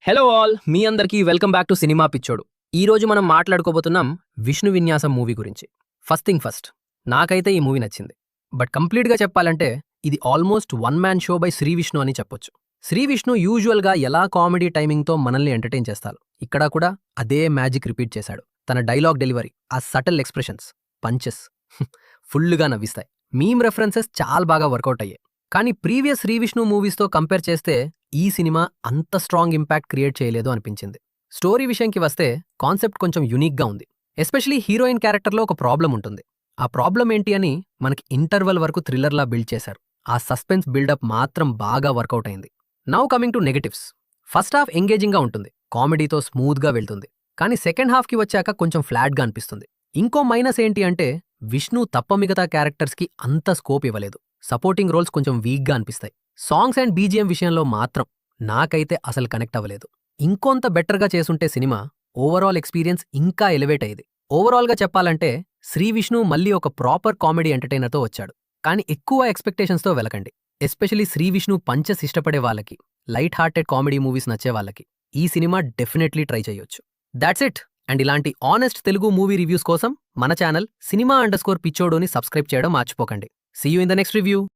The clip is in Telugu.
హలో ఆల్ మీ అందరికీ వెల్కమ్ బ్యాక్ టు సినిమా పిచ్చోడు. ఈ రోజు మనం మాట్లాడుకోబోతున్నాం విష్ణు విన్యాసం మూవీ గురించి. ఫస్ట్ థింగ్ ఫస్ట్, నాకైతే ఈ మూవీ నచ్చింది. బట్ కంప్లీట్గా చెప్పాలంటే ఇది almost one man show by Sree Vishnu అని చెప్పొచ్చు. శ్రీ విష్ణు యూజువల్గా ఎలా కామెడీ టైమింగ్తో మనల్ని ఎంటర్టైన్ చేస్తారు, ఇక్కడ కూడా అదే మ్యాజిక్ రిపీట్ చేశాడు. తన డైలాగ్ డెలివరీ, ఆ సటిల్ ఎక్స్ప్రెషన్స్, పంచెస్ ఫుల్గా నవ్విస్తాయి. మీమ్ రెఫరెన్సెస్ చాలా బాగా వర్కౌట్ అయ్యాయి. కానీ ప్రీవియస్ శ్రీ విష్ణు మూవీస్తో కంపేర్ చేస్తే ఈ సినిమా అంత స్ట్రాంగ్ ఇంపాక్ట్ క్రియేట్ చేయలేదు అనిపించింది. స్టోరీ విషయంకి వస్తే కాన్సెప్ట్ కొంచెం యునిక్గా ఉంది. ఎస్పెషలీ హీరోయిన్ క్యారెక్టర్లో ఒక ప్రాబ్లం ఉంటుంది. ఆ ప్రాబ్లం ఏంటి అని మనకి ఇంటర్వెల్ వరకు థ్రిల్లర్లా బిల్డ్ చేశారు. ఆ సస్పెన్స్ బిల్డప్ మాత్రం బాగా వర్కౌట్ అయింది. Now coming to negatives. First half ఎంగేజింగ్గా ఉంటుంది, కామెడీతో స్మూత్గా వెళ్తుంది. కానీ సెకండ్ హాఫ్కి వచ్చాక కొంచెం ఫ్లాట్గా అనిపిస్తుంది. ఇంకో మైనస్ ఏంటి అంటే విష్ణు తప్ప మిగతా క్యారెక్టర్స్కి అంత స్కోప్ ఇవ్వలేదు. సపోర్టింగ్ రోల్స్ కొంచెం వీక్గా అనిపిస్తాయి. సాంగ్స్ అండ్ బీజిఎం విషయంలో మాత్రం నాకైతే అసలు కనెక్ట్ అవ్వలేదు. ఇంకొంత బెటర్గా చేసుంటే సినిమా ఓవరాల్ ఎక్స్పీరియన్స్ ఇంకా ఎలివేట్ అయ్యేది. ఓవరాల్గా చెప్పాలంటే శ్రీ విష్ణు మళ్ళీ ఒక ప్రాపర్ కామెడీ ఎంటర్టైనర్తో వచ్చాడు. కానీ ఎక్కువ ఎక్స్పెక్టేషన్స్తో వెళ్ళకండి. ఎస్పెషలీ శ్రీ విష్ణు పంచెస్ ఇష్టపడే వాళ్ళకి, లైట్ హార్టెడ్ కామెడీ మూవీస్ నచ్చే వాళ్ళకి ఈ సినిమా డెఫినెట్లీ ట్రై చేయొచ్చు. That's it. అండ్ ఇలాంటి ఆనెస్ట్ తెలుగు మూవీ రివ్యూస్ కోసం మన ఛానల్ సినిమా _పిచ్చోడుని సబ్స్క్రైబ్ చేయడం మర్చిపోకండి. See you in the next review.